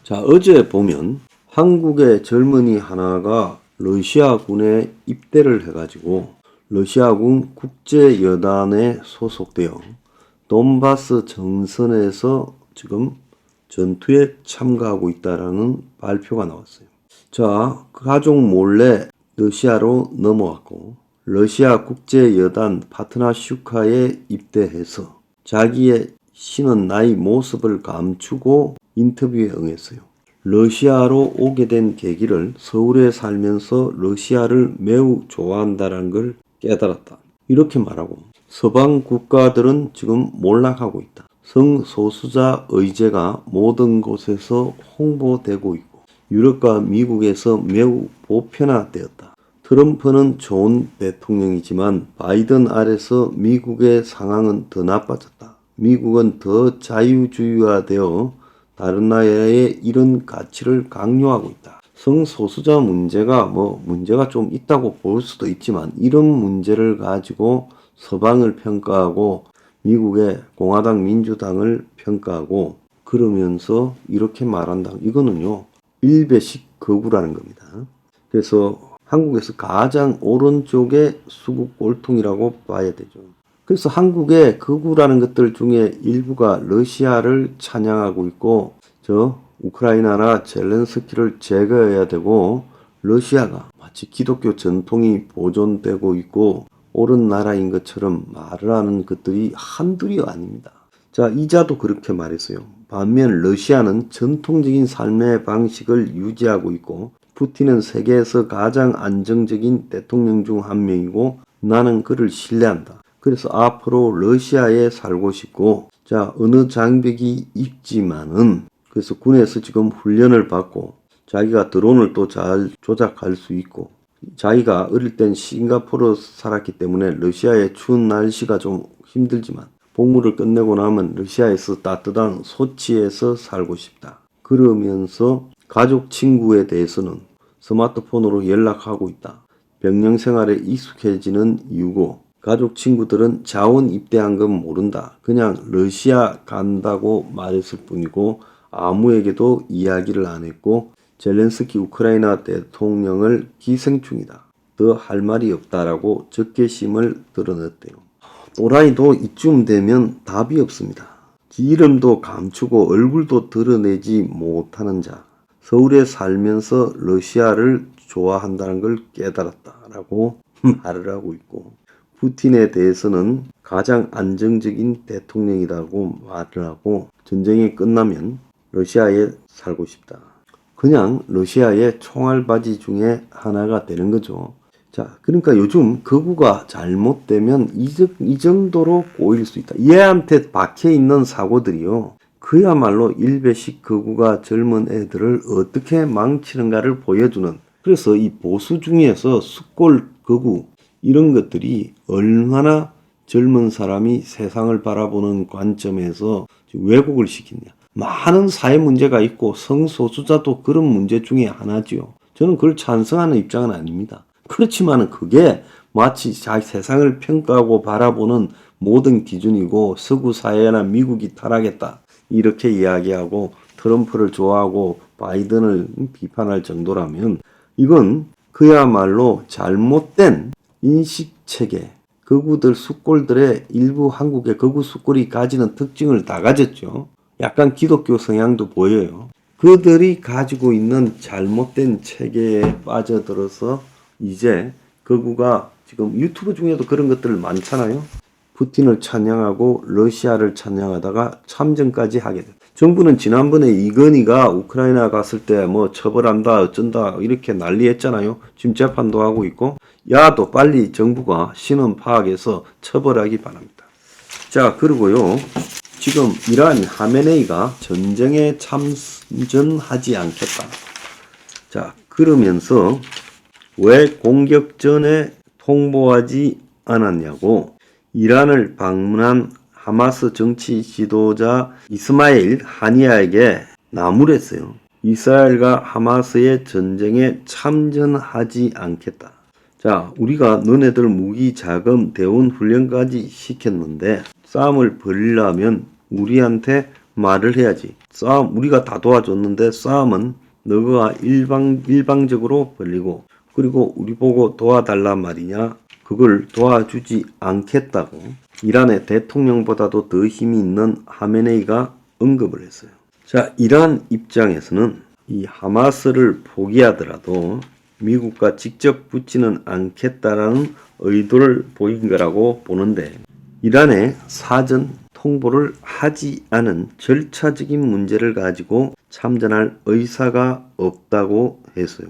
자, 어제 보면 한국의 젊은이 하나가 러시아군에 입대를 해가지고 러시아군 국제여단에 소속되어 돈바스 정선에서 지금 전투에 참가하고 있다라는 발표가 나왔어요. 자, 그 가족 몰래 러시아로 넘어왔고 러시아 국제여단 파트나슈카에 입대해서 자기의 신은 나이 모습을 감추고 인터뷰에 응했어요. 러시아로 오게 된 계기를 서울에 살면서 러시아를 매우 좋아한다는 걸 깨달았다. 이렇게 말하고 서방 국가들은 지금 몰락하고 있다. 성소수자 의제가 모든 곳에서 홍보되고 있고 유럽과 미국에서 매우 보편화되었다. 트럼프는 좋은 대통령이지만 바이든 아래서 미국의 상황은 더 나빠졌다. 미국은 더 자유주의화되어 다른 나라의 이런 가치를 강요하고 있다. 성소수자 문제가 문제가 좀 있다고 볼 수도 있지만 이런 문제를 가지고 서방을 평가하고 미국의 공화당 민주당을 평가하고 그러면서 이렇게 말한다. 이거는요. 일배식 거구라는 겁니다. 그래서 한국에서 가장 오른쪽의 수국 꼴통이라고 봐야 되죠. 그래서 한국의 극우라는 것들 중에 일부가 러시아를 찬양하고 있고 우크라이나나 젤렌스키를 제거해야 되고 러시아가 마치 기독교 전통이 보존되고 있고 옳은 나라인 것처럼 말을 하는 것들이 한둘이 아닙니다. 자, 이자도 그렇게 말했어요. 반면 러시아는 전통적인 삶의 방식을 유지하고 있고 푸틴은 세계에서 가장 안정적인 대통령 중 한 명이고 나는 그를 신뢰한다. 그래서 앞으로 러시아에 살고 싶고 어느 장벽이 있지만은 그래서 군에서 지금 훈련을 받고 자기가 드론을 또 잘 조작할 수 있고 자기가 어릴 땐 싱가포르 살았기 때문에 러시아의 추운 날씨가 좀 힘들지만 복무를 끝내고 나면 러시아에서 따뜻한 소치에서 살고 싶다. 그러면서 가족 친구에 대해서는 스마트폰으로 연락하고 있다. 병영 생활에 익숙해지는 이유고 가족 친구들은 자원 입대한 건 모른다. 그냥 러시아 간다고 말했을 뿐이고 아무에게도 이야기를 안 했고 젤렌스키 우크라이나 대통령을 기생충이다. 더 할 말이 없다라고 적개심을 드러냈대요. 또라이도 이쯤 되면 답이 없습니다. 지 이름도 감추고 얼굴도 드러내지 못하는 자. 서울에 살면서 러시아를 좋아한다는 걸 깨달았다라고 말을 하고 있고 푸틴에 대해서는 가장 안정적인 대통령이라고 말을 하고 전쟁이 끝나면 러시아에 살고 싶다. 그냥 러시아의 총알바지 중에 하나가 되는 거죠. 자, 그러니까 요즘 거구가 잘못되면 이 정도로 꼬일 수 있다. 얘한테 박혀있는 사고들이요. 그야말로 일배식 거구가 젊은 애들을 어떻게 망치는가를 보여주는 그래서 이 보수 중에서 숫골 거구 이런 것들이 얼마나 젊은 사람이 세상을 바라보는 관점에서 왜곡을 시키냐. 많은 사회 문제가 있고 성소수자도 그런 문제 중에 하나지요. 저는 그걸 찬성하는 입장은 아닙니다. 그렇지만 그게 마치 자기 세상을 평가하고 바라보는 모든 기준이고 서구 사회나 미국이 타락했다. 이렇게 이야기하고 트럼프를 좋아하고 바이든을 비판할 정도라면 이건 그야말로 잘못된 인식체계, 거구들 숫골들의 일부 한국의 거구 숫골이 가지는 특징을 다 가졌죠. 약간 기독교 성향도 보여요. 그들이 가지고 있는 잘못된 체계에 빠져들어서 이제 거구가 지금 유튜브 중에도 그런 것들 많잖아요. 푸틴을 찬양하고 러시아를 찬양하다가 참전까지 하게 됐다. 정부는 지난번에 이건희가 우크라이나 갔을 때 처벌한다 어쩐다 이렇게 난리했잖아요. 지금 재판도 하고 있고 야도 빨리 정부가 신원 파악해서 처벌하기 바랍니다. 자, 그리고요. 지금 이란 하메네이가 전쟁에 참전하지 않겠다. 자, 그러면서 왜 공격 전에 통보하지 않았냐고 이란을 방문한 하마스 정치 지도자 이스마일 하니야에게 나무랬어요. 이스라엘과 하마스의 전쟁에 참전하지 않겠다. 자, 우리가 너네들 무기 자금 대운 훈련까지 시켰는데 싸움을 벌이려면 우리한테 말을 해야지. 싸움 우리가 다 도와줬는데 싸움은 너가 일방적으로 벌리고 그리고 우리 보고 도와달란 말이냐? 그걸 도와주지 않겠다고 이란의 대통령보다도 더 힘이 있는 하메네이가 언급을 했어요. 자, 이란 입장에서는 이 하마스를 포기하더라도 미국과 직접 붙지는 않겠다라는 의도를 보인 거라고 보는데 이란의 사전 통보를 하지 않은 절차적인 문제를 가지고 참전할 의사가 없다고 했어요.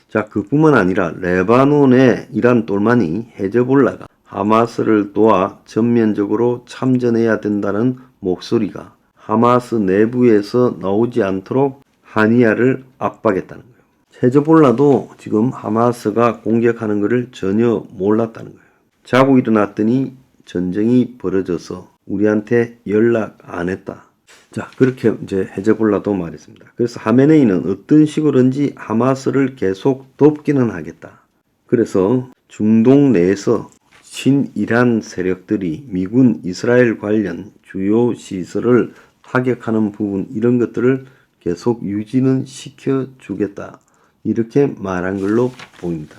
자, 그뿐만 아니라 레바논의 이란 똘마니 헤즈볼라가 하마스를 도와 전면적으로 참전해야 된다는 목소리가 하마스 내부에서 나오지 않도록 하니야를 압박했다는 거예요. 헤즈볼라도 지금 하마스가 공격하는 것을 전혀 몰랐다는 거예요. 자고 일어났더니 전쟁이 벌어져서 우리한테 연락 안 했다. 자, 그렇게 이제 헤즈볼라도 말했습니다. 그래서 하메네이는 어떤 식으로든지 하마스를 계속 돕기는 하겠다. 그래서 중동 내에서 친이란 세력들이 미군 이스라엘 관련 주요 시설을 타격하는 부분 이런 것들을 계속 유지는 시켜주겠다. 이렇게 말한 걸로 보입니다.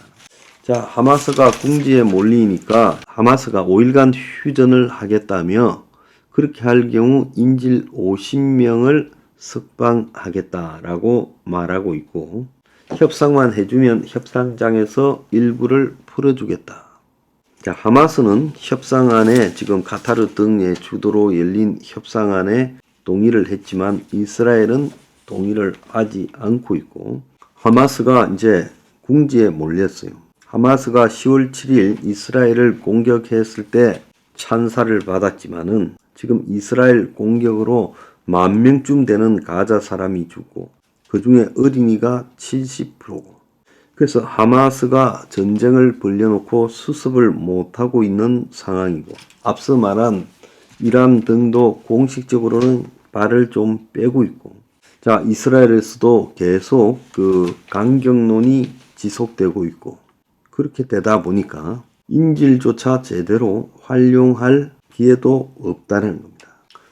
자, 하마스가 궁지에 몰리니까 하마스가 5일간 휴전을 하겠다며 그렇게 할 경우 인질 50명을 석방하겠다라고 말하고 있고 협상만 해주면 협상장에서 일부를 풀어주겠다. 자, 하마스는 협상안에 지금 카타르 등의 주도로 열린 협상안에 동의를 했지만 이스라엘은 동의를 하지 않고 있고 하마스가 이제 궁지에 몰렸어요. 하마스가 10월 7일 이스라엘을 공격했을 때 찬사를 받았지만은 지금 이스라엘 공격으로 10,000명쯤 되는 가자 사람이 죽고 그 중에 어린이가 70%고 그래서 하마스가 전쟁을 벌려놓고 수습을 못하고 있는 상황이고 앞서 말한 이란 등도 공식적으로는 발을 좀 빼고 있고 자, 이스라엘에서도 계속 그 강경론이 지속되고 있고 그렇게 되다 보니까 인질조차 제대로 활용할 기회도 없다는 겁니다.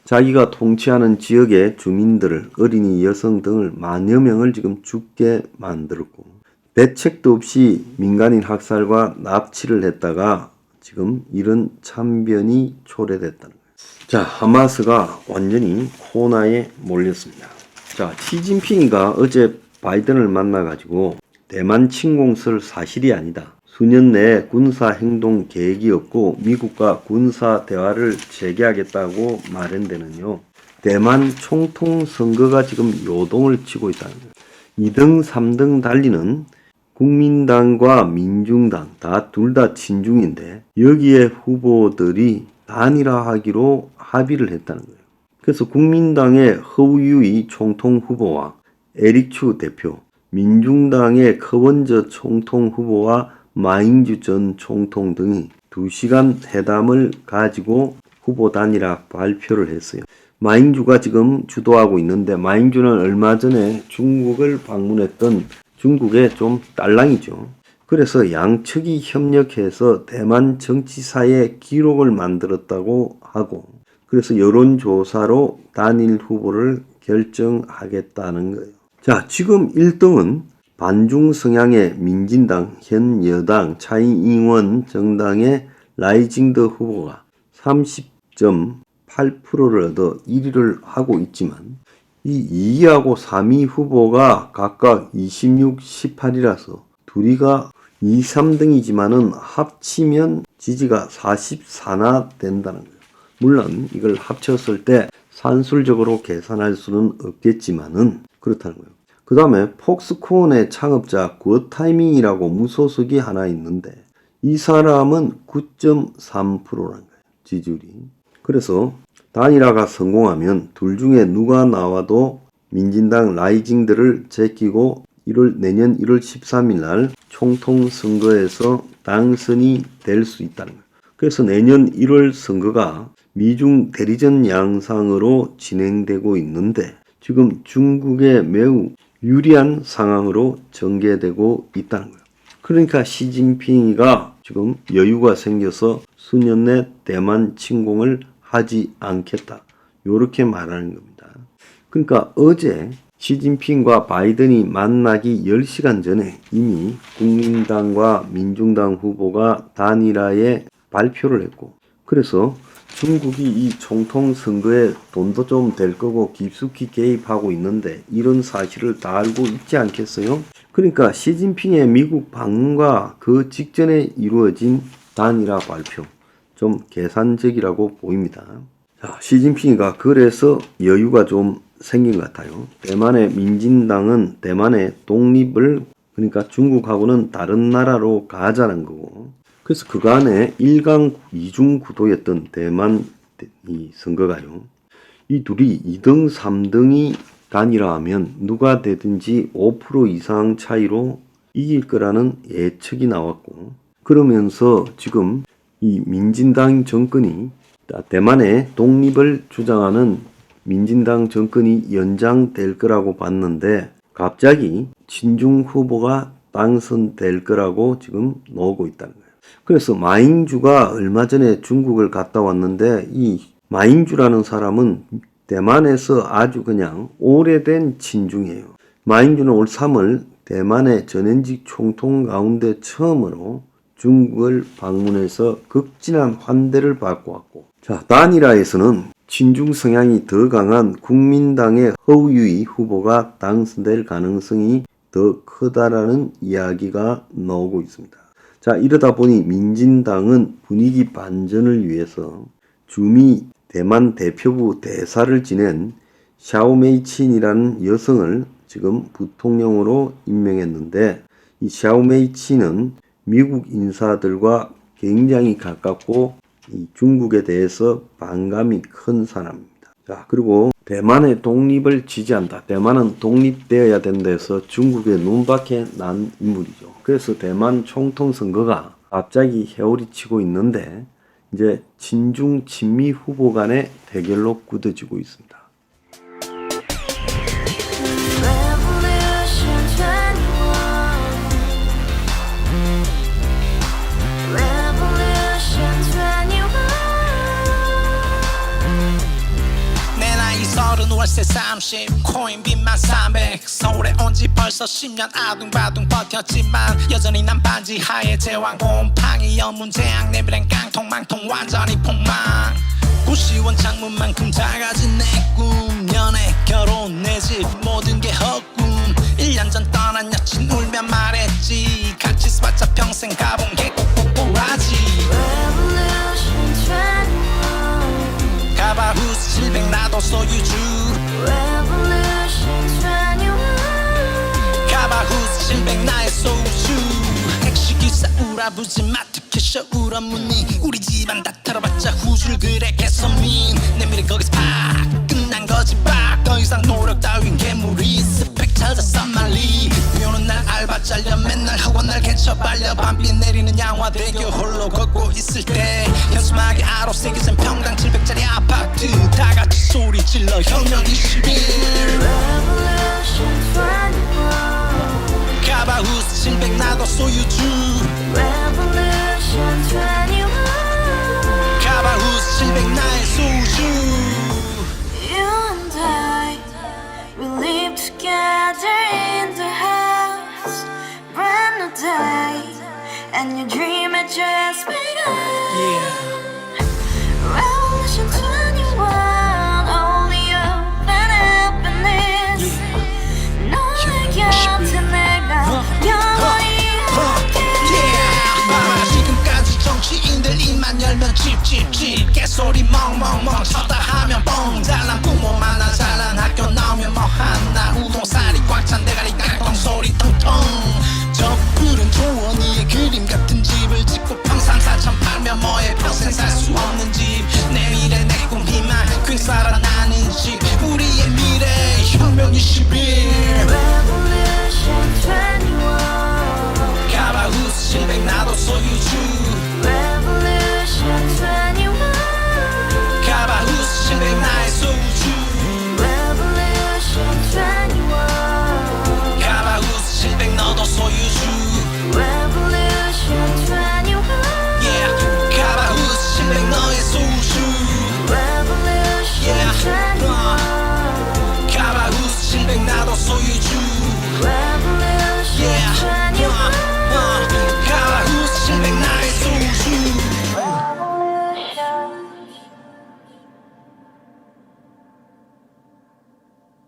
자기가 통치하는 지역의 주민들을 어린이, 여성 등을 만여 명을 지금 죽게 만들었고 대책도 없이 민간인 학살과 납치를 했다가 지금 이런 참변이 초래됐다는 거예요. 자, 하마스가 완전히 코너에 몰렸습니다. 자, 시진핑이가 어제 바이든을 만나가지고 대만 침공설 사실이 아니다. 수년 내에 군사 행동 계획이 없고 미국과 군사 대화를 재개하겠다고 말한 데는요. 대만 총통 선거가 지금 요동을 치고 있다는 거예요. 2등, 3등 달리는 국민당과 민중당 둘 다 친중인데 여기에 후보들이 단일화하기로 합의를 했다는 거예요. 그래서 국민당의 허우유이 총통 후보와 에릭 추 대표, 민중당의柯원저 총통 후보와 마잉주 전 총통 등이 2시간 회담을 가지고 후보 단일화 발표를 했어요. 마잉주가 지금 주도하고 있는데 마잉주는 얼마 전에 중국을 방문했던 중국의 좀 딸랑이죠. 그래서 양측이 협력해서 대만 정치사에 기록을 만들었다고 하고 그래서 여론조사로 단일 후보를 결정하겠다는 거예요. 자, 지금 1등은 반중 성향의 민진당 현 여당 차이잉원 정당의 라이징더 후보가 30.8%를 얻어 1위를 하고 있지만 이 2위하고 3위 후보가 각각 26, 18이라서 둘이가 2, 3등이지만은 합치면 지지가 44나 된다는 거예요. 물론 이걸 합쳤을 때 산술적으로 계산할 수는 없겠지만은 그렇다는 거예요. 그 다음에 폭스콘의 창업자 구어타이밍이라고 무소속이 하나 있는데 이 사람은 9.3%라는 거예요. 지지율이. 그래서 단일화가 성공하면 둘 중에 누가 나와도 민진당 라이징들을 제끼고 내년 1월 13일 날 총통 선거에서 당선이 될 수 있다는 거예요. 그래서 내년 1월 선거가 미중 대리전 양상으로 진행되고 있는데 지금 중국에 매우 유리한 상황으로 전개되고 있다는 거예요. 그러니까 시진핑이가 지금 여유가 생겨서 수년 내 대만 침공을 하지 않겠다. 이렇게 말하는 겁니다. 그러니까 어제 시진핑과 바이든이 만나기 10시간 전에 이미 국민당과 민중당 후보가 단일화에 발표를 했고, 그래서 중국이 이 총통 선거에 돈도 좀 될 거고 깊숙이 개입하고 있는데 이런 사실을 다 알고 있지 않겠어요? 그러니까 시진핑의 미국 방문과 그 직전에 이루어진 단일화 발표, 좀 계산적이라고 보입니다. 자, 시진핑이가 그래서 여유가 좀 생긴 것 같아요. 대만의 민진당은 대만의 독립을, 그러니까 중국하고는 다른 나라로 가자는 거고, 그래서 그간의 1강 2중 구도였던 대만 이 선거가요, 이 둘이 2등 3등이 단일화하면 누가 되든지 5% 이상 차이로 이길 거라는 예측이 나왔고, 그러면서 지금 이 민진당 정권이 대만의 독립을 주장하는 민진당 정권이 연장될 거라고 봤는데 갑자기 친중 후보가 당선될 거라고 지금 나오고 있다는 거예요. 그래서 마잉주가 얼마 전에 중국을 갔다 왔는데 이 마잉주라는 사람은 대만에서 아주 그냥 오래된 친중이에요. 마잉주는 올 3월 대만의 전현직 총통 가운데 처음으로 중국을 방문해서 극진한 환대를 받고 왔고, 자, 단일화에서는 친중 성향이 더 강한 국민당의 허우유이 후보가 당선될 가능성이 더 크다라는 이야기가 나오고 있습니다. 자, 이러다 보니 민진당은 분위기 반전을 위해서 주미 대만 대표부 대사를 지낸 샤오메이친이라는 여성을 지금 부통령으로 임명했는데, 이 샤오메이친은 미국 인사들과 굉장히 가깝고 이 중국에 대해서 반감이 큰 사람입니다. 자, 그리고 대만의 독립을 지지한다. 대만은 독립되어야 된다 해서 중국의 눈밖에 난 인물이죠. 그래서 대만 총통 선거가 갑자기 회오리 치고 있는데 이제 친중 친미 후보 간의 대결로 굳어지고 있습니다. 월세 30 코인빚만 300 서울에 온지 벌써 10년 아둥바둥 버텼지만 여전히 난 반지 하에 제왕 곰팡이 연문제약 내비랭 깡통 망통 완전히 폭망 고시원 창문만큼 작아진 내 꿈 연애 결혼 내 집 모든 게 헛꿈 1년 전 떠난 여친 울며 말했지 같이 스봤자 평생 가본 게 꼭꼭꼭하지 가바후스 700 나도 소유주 가바후스 700 나의 소주 택시기사 우라부지 마트 캐셔 울어무니 우리 집안 다 털어봤자 후줄 그래 개선민 내 미래 거기서 팍 끝난 거지 팍 더 이상 노력 따윈 괴물이 스펙 찾았어 말리 비오는 날 알바 잘려 맨날 학원 날 개쳐 발려 밤비 내리는 양화대교 홀로 걷고 있을 때 현수막에 아로 새겨진 평당 700짜리 아파트 다같이 소리 질러 혁명 21 가바후스 700 나도 소유주 가바후스 700 나의 소주 Together in the house, brand new day, and your dream had just begun. Revolution 21, only open happiness. 너의 곁에 내가 영원히 함께. 지금까지 정치인들 입만 열면 찝찝찝 개소리 멍멍멍 쳤다 하면 뻥 잘난